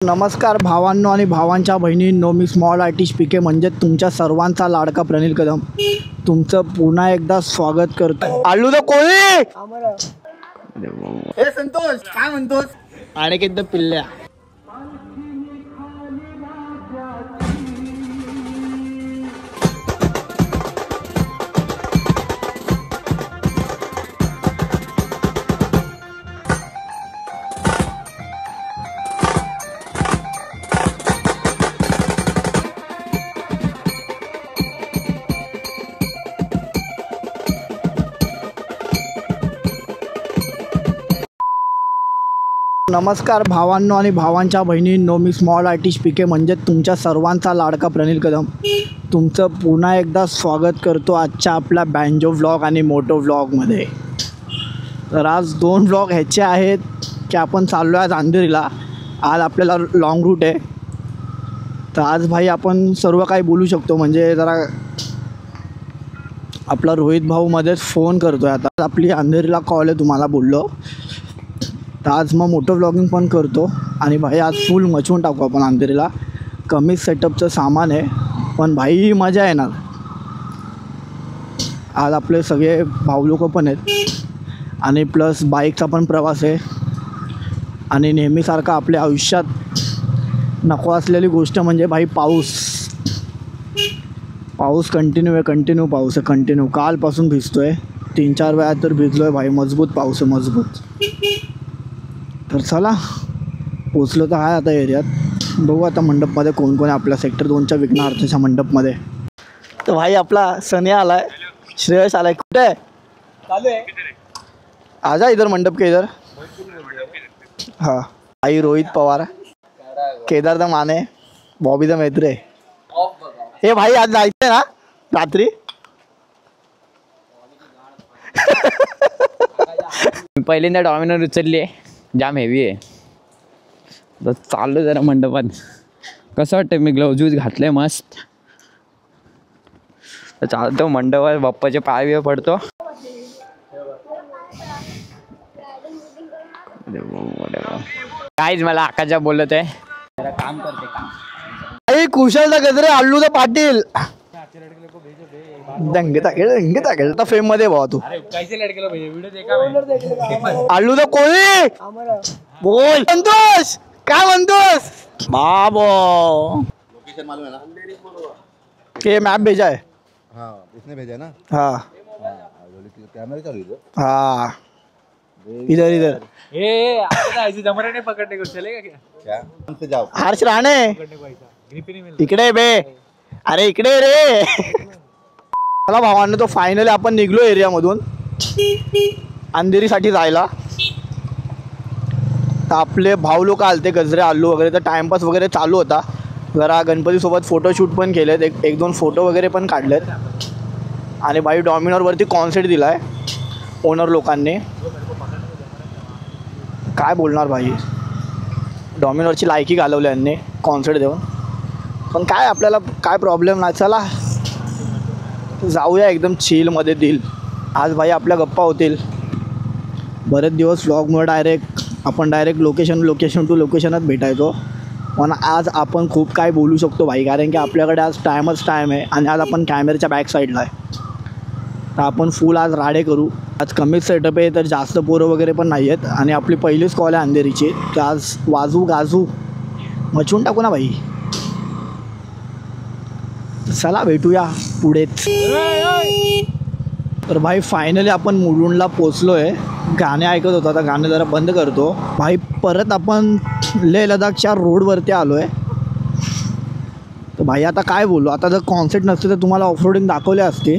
नमस्कार भावांनो आणि भावांच्या बहिणींनो, मी स्मॉल आर्टिस्ट पीके म्हणजे तुमच्या सर्वांचा लाडका प्रणील कदम तुमचं पुन्हा एकदा स्वागत करतो। आलू द कोळी हे संतोष काय म्हणतोस आणि किती पिल्ल्या नमस्कार भावांनो आणि भावांच्या बहिणींनो, मी स्मॉल आर्टिस्ट पीके म्हणजे तुमच्या सर्वांचा लाडका प्रणील कदम तुमचं पुन्हा एकदा स्वागत करतो आजच्या आपल्या बँजो व्लॉग आणि मोटो व्लॉगमध्ये। तर आज दोन व्लॉग ह्याचे आहेत की आपण चाललो आहे आज अंधेरीला। आज आपल्याला लॉंग रूट आहे, तर आज भाई आपण सर्व काही बोलू शकतो। म्हणजे जरा आपला रोहित भाऊ मध्येच फोन करतो आहे, आता आपली अंधेरीला कॉल आहे तुम्हाला बोललो, तर आज मग मोटो व्लॉगिंग पण करतो आणि भाई आज फुल मचवून टाकू आपण अंधेरीला। कमी सेटअपचं सामान आहे पण भाई मजा येणार। आज आपले सगळे भाऊ लोक पण आहेत आणि प्लस बाईकचा पण प्रवास आहे आणि नेहमीसारखा आपल्या आयुष्यात नको असलेली गोष्ट म्हणजे भाई पाऊस कंटिन्यू पाऊस आहे कंटिन्यू। कालपासून भिजतो आहे, 3-4 वेळा तर भिजलो आहे भाई। मजबूत पाऊस आहे मजबूत। तर चला पोचलो तर आहे आता एरियात। बघू आता मंडपमध्ये कोण कोण आहे आपल्या सेक्टर 2च्या विघ्नहर्त्याच्या मंडपमध्ये। तर भाई आपला सनिया आलाय, श्रेयस आलाय। कुठे आहे? चालू आहे, आजा इधर मंडप के इधर। हाँ भाई रोहित पवार, केदार द माने, बॉबी द मेत्रे। हे भाई आज जायचं आहे ना रात्री? पहिल्यांदा डॉमिनर उचलली आहे, जाम हेवी आहे। तर चाललो जरा मंडपात। कसं वाटतं? मी ग्लोव्ज घातले मस्त, तर चालतो मंडपात, बाप्पाचे पाय पडतो। काहीच मला आकाशा बोलत आहे, जरा काम करते काम। कुशल दा गजरे, आल्लू दा पाटील, दंगे फेम मध्ये भावा तू। आलू दा कोळी बोल। संतोष काय म्हणतोस बाबो? लोकेशन मालूम है ना? के मैप भेजा है? हाँ इसने भेजा है ना? हाँ कैमरा चालू है। हाँ इधर इधर ऐसे जमरे नहीं पकड़ने को चलेगा क्या? से जाओ हर्ष राणे ग्रिप नहीं मिलता। इकडे बे, अरे इकडे रे। चला भावांनो, तो फायनली आपण निघलो एरियामधून अंधेरीसाठी जायला। तर आपले भाऊ लोक आलते, गजरे आल्लू वगैरे, तर टाइमपास वगैरे चालू होता। जरा गणपतीसोबत फोटोशूट पण केलेत, एक दोन फोटो वगैरे पण काढलेत। आणि भाई डॉमिनरवरती कॉन्सर्ट दिला आहे ओनर लोकांनी। काय बोलणार भाई, डॉमिनरची लायकी घालवली यांनी कॉन्सर्ट देऊन। पण काय आपल्याला काय प्रॉब्लेम नाही, चला जाऊया एकदम चिलमध्ये दिल। आज भाई आपल्या गप्पा होतील बरेच दिवस व्लॉगमुळे। आपण डायरेक्ट लोकेशन टू लोकेशनच भेटायचो, पण आज आपण खूप काय बोलू शकतो भाई, कारण की आपल्याकडे आज टाईम आहे आणि आज आपण कॅमेऱ्याच्या बॅक साईडला आहे। तर आपण फुल आज राडे करू। आज कमीच सेटअप आहे, तर जास्त पोरं वगैरे पण नाही आहेत आणि आपली पहिलीच कॉल आहे अंधेरीची, तर आज वाजू गाजू मचवून टाकू ना भाई। चला भेटूया पुढेच। तर भाई फायनली आपण मुलुंडला पोचलो आहे। गाणे ऐकत होतो, आता गाणे जरा बंद करतो भाई। परत आपण लेह लडाखच्या रोडवरती आलो आहे। तर भाई आता काय बोलू, आता जर कॉन्सर्ट नसते तर तुम्हाला ऑफरोडिंग दाखवले असते,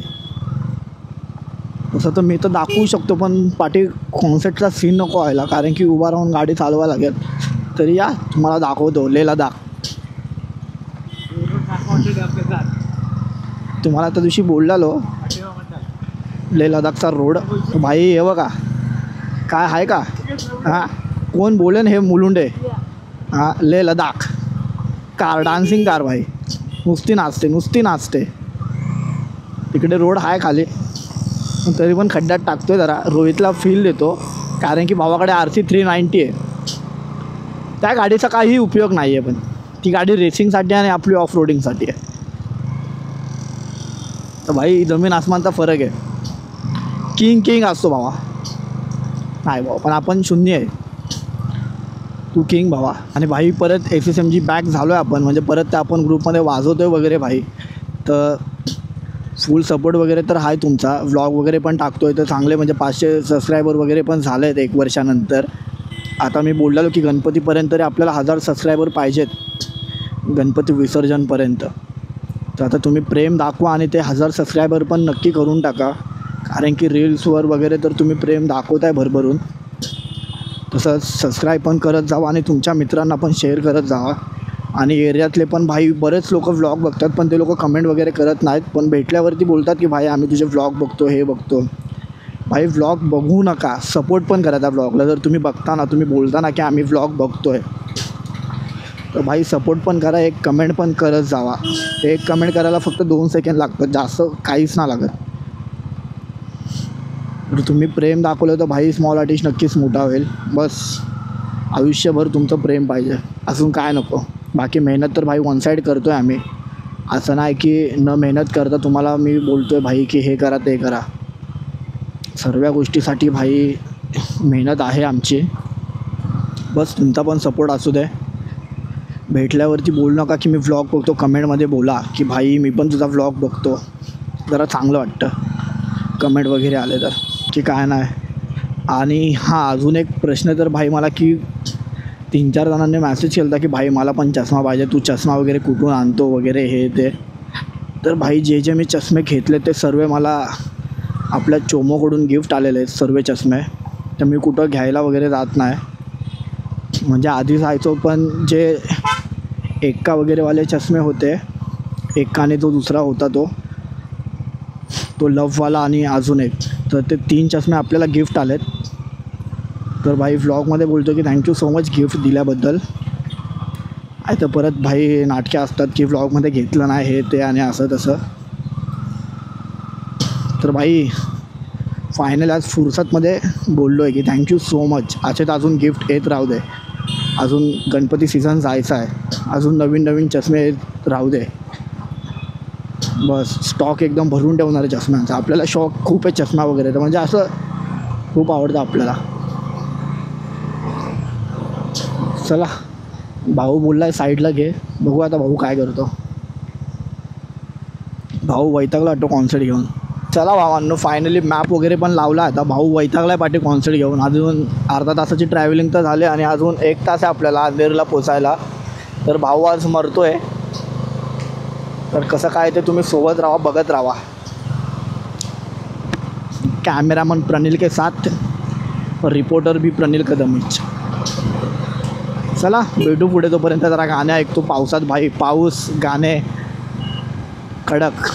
तसं तर मी तर दाखवू शकतो, पण पाठी कॉन्सर्टचा सीन नको व्हायला, कारण की उभा राहून गाडी चालवा लागेल। तरी या तुम्हाला दाखवतो लेह लडाख। तुम्हाला त्या दिवशी बोललो लेह लडाखचा रोड भाई, हे बघा काय आहे का? हां कोण बोलेन हे मुलुंड आहे। हां Leh Ladakh car, dancing car भाई, नुसती नाचते। तिकडे रोड आहे खाली, तरी पण खड्ड्यात टाकतोय, जरा रोहितला फील देतो, कारण की भावाकडे RC 390 आहे। त्या गाडीचा काही उपयोग नाही आहे, पण ती गाडी रेसिंगसाठी आणि आपली ऑफ रोडिंगसाठी आहे. तर भाई जमीन आसमानचा फरक आहे. किंग असतो भावा. नाही भावा, पण आपण शून्य आहे. तू किंग भावा. आणि भाई परत SSMG बॅक झालो आहे आपण, म्हणजे परत ते आपण ग्रुपमध्ये वाजवतो आहे वगैरे भाई. तर फुल सपोर्ट वगैरे तर आहे तुमचा. व्लॉग वगैरे पण टाकतो आहे तर चांगले, म्हणजे 500 सबस्क्रायबर वगैरे पण झाले आहेत 1 वर्षानंतर. आता मी बोललेलो की गणपतीपर्यंत तरी आपल्याला 1000 सबस्क्रायबर पाहिजेत, गणपती विसर्जनपर्यंत. तर आता तुम्ही प्रेम दाखवा आणि ते 1000 सबस्क्रायबर पण नक्की करून टाका, कारण की रील्सवर वगैरे तर तुम्ही प्रेम दाखवत आहे भरभरून. तसंच सबस्क्राईब पण करत जावा आणि तुमच्या मित्रांना पण शेअर करत जावा. आणि एरियातले पण भाई बरेच लोक व्लॉग बघतात, पण ते लोक कमेंट वगैरे करत नाहीत, पण भेटल्यावरती बोलतात की भाई आम्ही तुझे व्लॉग बघतो, हे बघतो. भाई व्लॉग बघू नका, सपोर्ट पण करा त्या व्लॉगला. जर तुम्ही बघताना, तुम्ही बोलताना की आम्ही व्लॉग बघतो आहे, तर भाई सपोर्ट पण करा, एक कमेंट पण करत जावा. एक कमेंट करायला फक्त 2 सेकंड लागतात, जास्त काहीच नाही लागत. जर तुम्ही प्रेम दाखवलं तर भाई स्मॉल आर्टिस्ट नक्कीच मोठा होईल. बस आयुष्यभर तुमचं प्रेम पाहिजे, अजून काय नको. बाकी मेहनत तर भाई वन साईड करतो आहे आम्ही. असं नाही की न मेहनत करता तुम्हाला मी बोलतो आहे भाई की हे करा ते करा. सर्व गोष्टीसाठी भाई मेहनत आहे आमची. बस तुमचा पण सपोर्ट असू दे. भेटल्यावरती बोलू नका की मी व्लॉग बघतो, कमेंटमध्ये बोला की भाई मी पण तुझा व्लॉग बघतो. जरा चांगलं वाटतं कमेंट वगैरे आले तर, की काय नाही. आणि हां, अजून एक प्रश्न तर भाई मला की 3-4 जणांनी मॅसेज केला की भाई मला पण चष्मा पाहिजे, तू चष्मा वगैरे कुठून आणतो वगैरे हे ते. तर भाई जे मी चष्मे घेतले ते सर्व मला आपल्या चोमोकडून गिफ्ट आलेले आहेत सर्व चष्मे. तर मी कुठं घ्यायला वगैरे जात नाही. म्हणजे आधी जायचो, पण जे एक्का वगैरेवाले चष्मे होते, एक्काने जो दुसरा होता तो लववाला आणि अजून एक, तर ते 3 चष्मे आपल्याला गिफ्ट आलेत. तर भाई व्लॉगमध्ये बोलतो की थँक्यू सो मच गिफ्ट दिल्याबद्दल. आहे तर परत भाई नाटके असतात की व्लॉगमध्ये घेतलं नाही हे ते आणि असं तसं. तर भाई फायनल आज फुरसतमध्ये बोललो आहे की थँक्यू सो मच. असेच अजून गिफ्ट येत राहू दे. अजून गणपती सीझन जायचा आहे, अजून नवीन चष्मे येत राहू दे. बस स्टॉक एकदम भरून ठेवणार आहे चष्म्यांचा. आपल्याला शॉक खूप आहे चष्मा वगैरे, तर म्हणजे असं खूप आवडतं आपल्याला. चला, भाऊ बोलला आहे साईडला घे, बघू आता भाऊ काय करतो. भाऊ वैतागला वाटतो कॉन्सर्ट घेऊन. चला भावांनो, फायनली मॅप वगैरे पण लावला. आता भाऊ वैतागला आहे पाठी कॉन्सर्ट घेऊन. अजून अर्धा तासाची ट्रॅव्हलिंग तर झाली आणि अजून 1 तास आहे आपल्याला अंधेरीला पोचायला. तर भाऊ आज मरतो आहे. तर कसं काय ते तुम्ही सोबत राहा, बघत राहा. कॅमेरामन प्रणील के साथ, रिपोर्टर भी प्रणील कदमीच. चला भेटू पुढे. तोपर्यंत जरा गाणे ऐकतो पावसात. भाई पाऊस, गाणे, कडक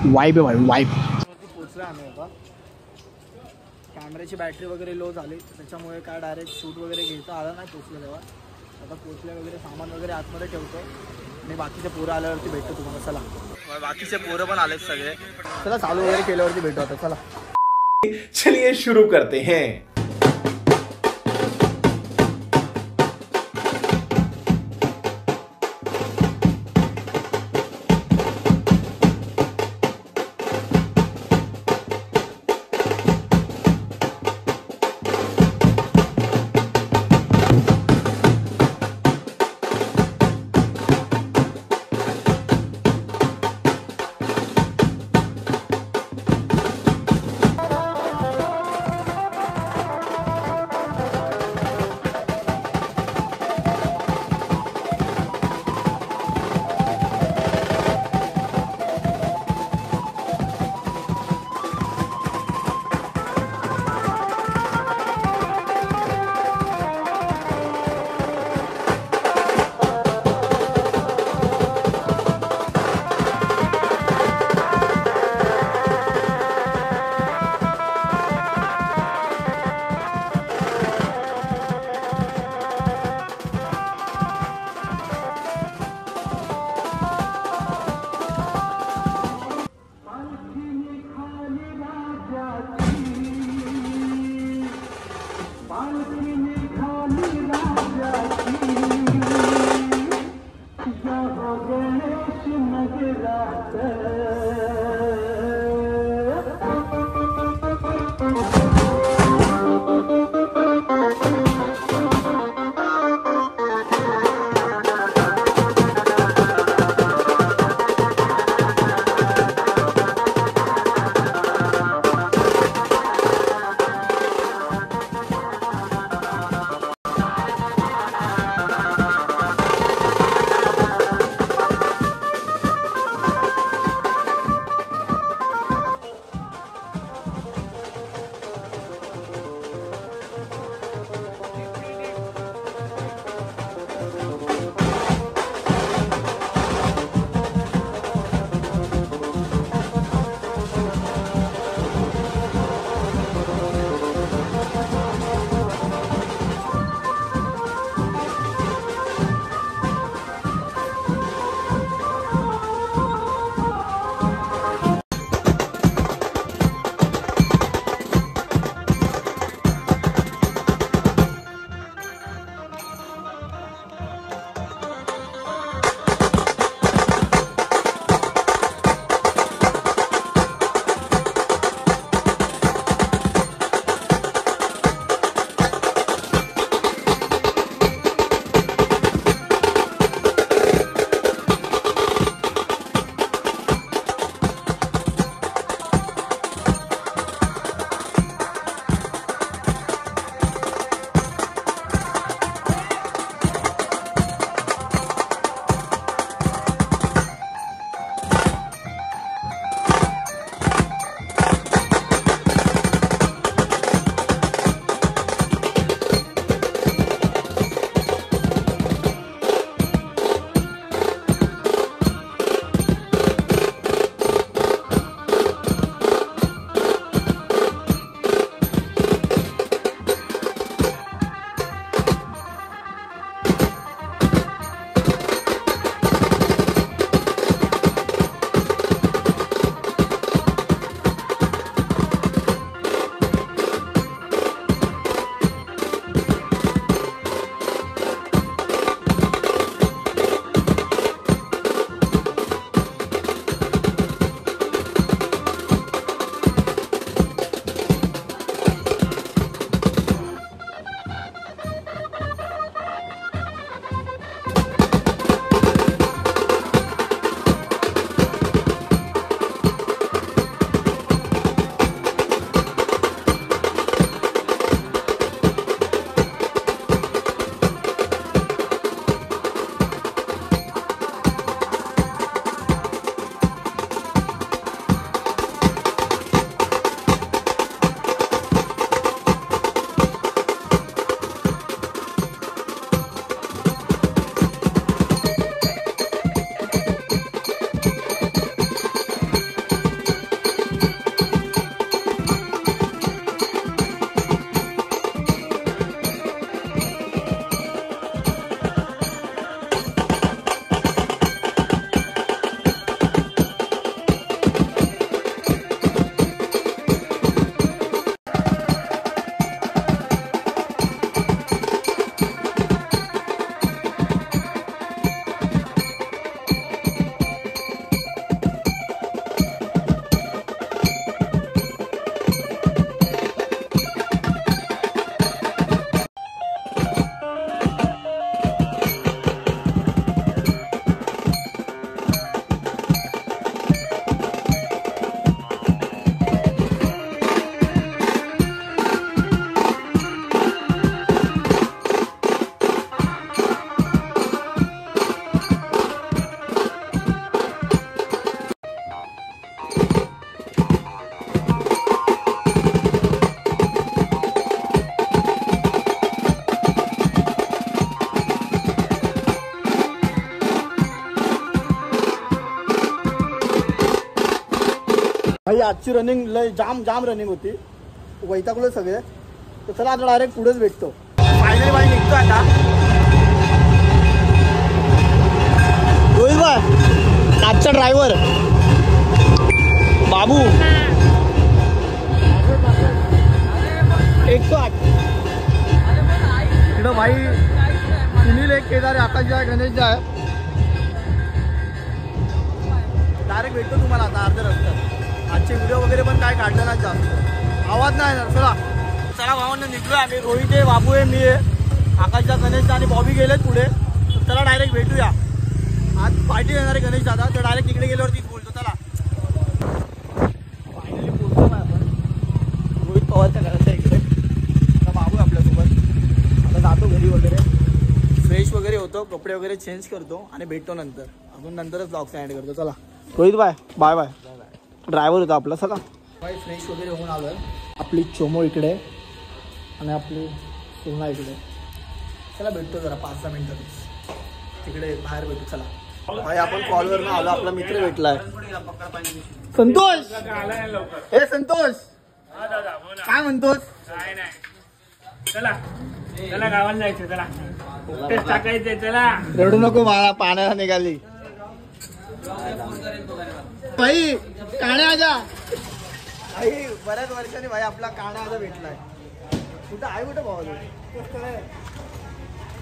वाईब आहे भाई, वाईब. पोचला आम्ही आता. कॅमेऱ्याची बॅटरी वगैरे लो झाली, त्याच्यामुळे काय डायरेक्ट शूट वगैरे घ्यायचा आला नाही पोचलं तेव्हा. आता पोचल्या वगैरे सामान वगैरे आतमध्ये ठेवतो आणि बाकीचे पोरं आल्यावरती भेटतो तुम्हाला. चला, बाकीचे पोरं पण आलेत सगळे. चला चालू वगैरे केल्यावरती भेटू आता. चला चलिए शुरू करते हैं. भाई आजची रनिंग लय जाम रनिंग होती, वैतागलो सगळे. तर चला आता डायरेक्ट पुढेच भेटतो. फायनली भाई निघतो आता. रोहित भाई आजचा ड्रायव्हर बाबू 108. इकडं भाई सुनील एक केदार आकाश आहे गणेश जे आहे. डायरेक्ट भेटतो तुम्हाला आता अर्ध्या रस्त्यात. आजचे व्हिडिओ वगैरे पण काय काढलं नाही जास्त, आवाज नाही येणार. चला भावांना निघलो आम्ही. रोहित आहे, बाबू आहे, मी आहे, आकाशदा, गणेश आणि बॉबी गेलेत पुढे. चला डायरेक्ट भेटूया. आज पार्टी येणार आहे गणेश दादा, तर डायरेक्ट तिकडे गेल्यावरतीच बोलतो. चला फायनली पोहोचतो आपण रोहित पवारच्या घराच्या इकडे. आता बाबू आपल्यासोबत. आता जातो घरी वगैरे, फ्रेश वगैरे होतो, कपडे वगैरे चेंज करतो आणि भेटतो नंतर. अजून नंतरच ब्लॉग सेंड करतो. चला Rohit bye bye bye. Driver होता आपला. चला बाय. फ्रेश वगैरे होऊन आलो आहे. आपली चोमो इकडे आणि आपली सोना इकडे. चला भेटतो जरा 5-6 मिनिटातच तिकडे बाहेर भेटू. चला भाई आपण कॉलवर आलो. आपला मित्र भेटलाय संतोष. हे संतोष काय म्हणतोस? चला चला गावाला जायचं. चला टाकायचं. चला रडू नको मला, पाण्याला निघाली. भाई काण्या आजा. भाई बऱ्याच वर्षांनी भाई आपला काण्या आजा भेटलाय. कुठं आहे कुठं भाऊ?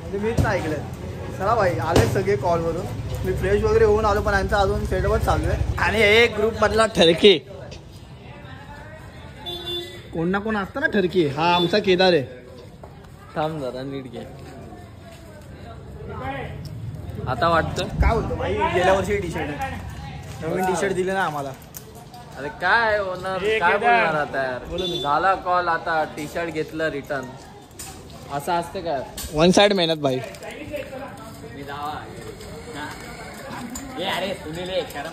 म्हणजे मीच नाही ऐकलं. चला भाई आले सगळे कॉलवरून. मी फ्रेश वगैरे होऊन आलो, पण यांचा अजून सेटअपच चालू आहे. आणि एक ग्रुप मधला ठरके, कोण ना कोण असतं ना ठरके. हा आमचा केदार आहे. थांब जरा नीट घे. आता वाटतं काय बोलतो भाई? गेल्या वर्षी टी शर्ट आहे, नवीन टी शर्ट दिले ना आम्हाला. अरे काय होणार, काय बोलणार आता यार. झाला कॉल, आता टी शर्ट घेतलं रिटर्न. असं असते काय? वन साइड मेहनत भाई.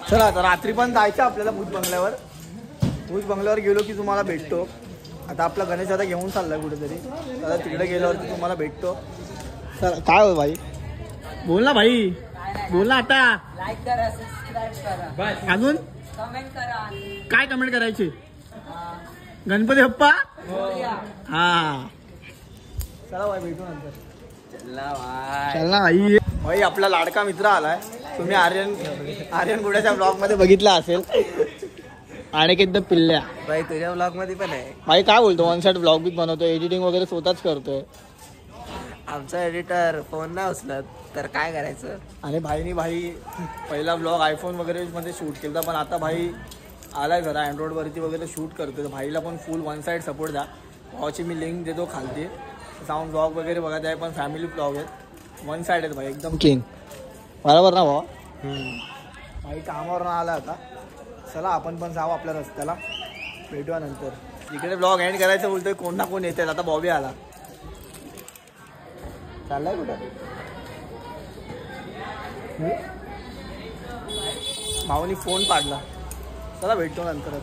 चला आता रात्री पण जायचं आपल्याला भूत बंगल्यावर. भूत बंगल्यावर गेलो की तुम्हाला भेटतो. आता आपला गणेश आता घेऊन चाललाय कुठेतरी. आता तिकडे गेल्यावरती तुम्हाला भेटतो. चला काय हो भाई? बोल ना भाई, बोल ना आता. लाईक करा, सबस्क्राईब करा, अजून कमेंट करा. काय कमेंट करायची? गणपती बाप्पा. हा चला भाई भेटू नंतर. चल ना भाई. भाई आपला लाडका मित्र आलाय. तुम्ही आर्यन गुड्याच्या ब्लॉग मध्ये बघितला असेल. आणि एकदम पिल्ल्या भाई तुझ्या ब्लॉग मध्ये पण आहे. भाई काय बोलतो? वन साइड ब्लॉग बी बनवतो, एडिटिंग वगैरे स्वतःच करतोय. आमचा एडिटर फोन नाही उचलत तर काय करायचं. आणि भाईनी पहिला ब्लॉग आयफोन वगैरे मध्ये शूट केला, पण आता भाई आलाय जरा अँड्रॉइडवरती वगैरे शूट करतोय. तर भाईला पण फुल वन साइड सपोर्ट द्या. भावाची मी लिंक देतो खालती. साऊंड ब्लॉग वगैरे बघा, आहे पण फॅमिली ब्लॉग आहेत. वन साइड आहेत भाई, एकदम किंग. बरोबर ना भावा? भाई कामावर आला आता. चला आपण पण जाऊ आपल्या रस्त्याला, भेटूया नंतर. इकडे ब्लॉग एंड करायचं बोलतोय, कोण ना कोण येतात. आता बॉबी आला. चाललाय कुठं? भाऊनी फोन पाडला. चला भेटतो नंतरच.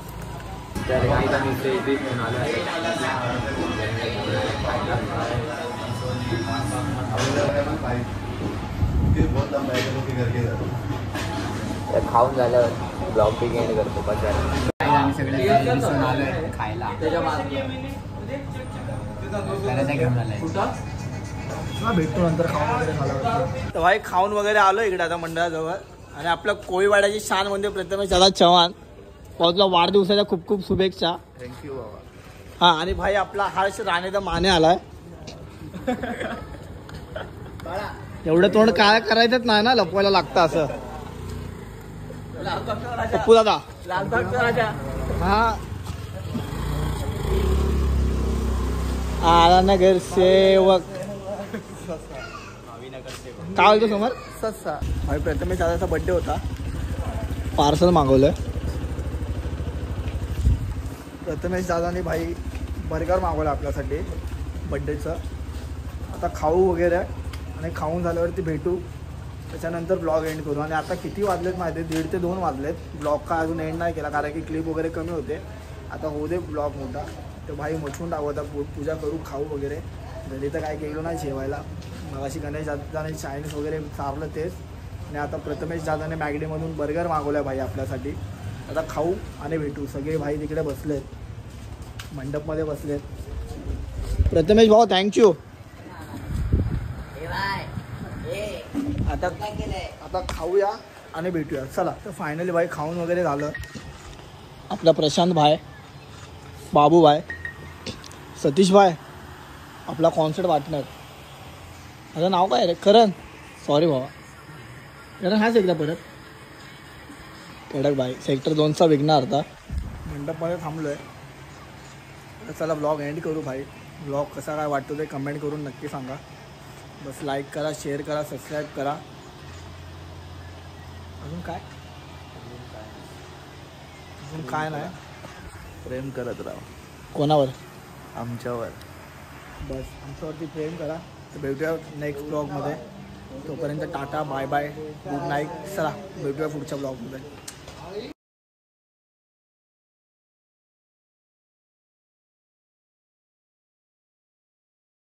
खाऊन झाल्यावर ब्लॉग बी एंड करतो. बस आम्ही सगळे खायला घेऊन आलाय. भेटतो नंतर खाऊन वगैरे झालं. तर भाई खाऊन वगैरे आलो इकडे आता मंडळाजवळ. आणि आपल्या कोळीवाड्याची शान म्हणजे प्रथमेश दादा चव्हाण. तुला वाढदिवसाच्या खूप खूप शुभेच्छा. थँक्यू बाबा. हा आणि भाई आपला हर्ष राणेचा माने आलाय. एवढं तोंड काय करायचंच नाही ना, लपवायला लागतं असं. पप्पू दादा लालबागचा राजा. हा आला नगर सेवक. काय बोलतो समोर? सस्सा. भाई प्रथमेश दादाचा बर्थडे होता, पार्सल मागवलंय. प्रथमेश दादाने भाई बर्गर मागवलं आपल्यासाठी बड्डेचं. आता खाऊ वगैरे आणि खाऊन झाल्यावरती भेटू. त्याच्यानंतर ब्लॉग एंड करू. आणि आता किती वाजलेत माहिती आहे? 1:30 ते 2 वाजलेत. ब्लॉग का अजून एंड नाही केला, कारण की क्लिप वगैरे कमी होते. आता होऊ दे ब्लॉग मोठा. तर भाई मचवून टाकू आता. पूजा करू, खाऊ वगैरे. घरी तर काय केलं नाही जेवायला. मगाशी गणेश दादाने चायनीज वगैरे चारलं तेच. आणि आता प्रथमेश दादाने मॅगडीमधून बर्गर मागवला भाई आपल्यासाठी. आता खाऊ आणि भेटू. सगळे भाई तिकडे बसलेत, मंडपमध्ये बसलेत. प्रथमेश भाऊ थँक्यू. आता खाऊया आणि भेटूया. चला तर फायनली भाई खाऊन वगैरे झालं. आपला प्रशांत भाई, बाबू भाई, सतीश भाई आपला कॉन्सर्ट वाटणार. माझं नाव काय रे? करण. सॉरी भावा, करण हाच एकदा परत. कडक भाई सेक्टर 2चा विघ्नार आता मंडपमध्ये थांबलो आहे. तर चला ब्लॉग एंड करू भाई. ब्लॉग कसा काय वाटतो ते कमेंट करून नक्की सांगा. बस लाईक करा, शेअर करा, सबस्क्राईब करा. अजून काय नाही. प्रेम करत राहा कोणावर? आमच्यावर. बस आमच्यावरती प्रेम करा. तर भेटूया नेक्स्ट ब्लॉगमध्ये. तोपर्यंत tata, bye bye, good night. चला भेटूया पुढच्या ब्लॉगमध्ये.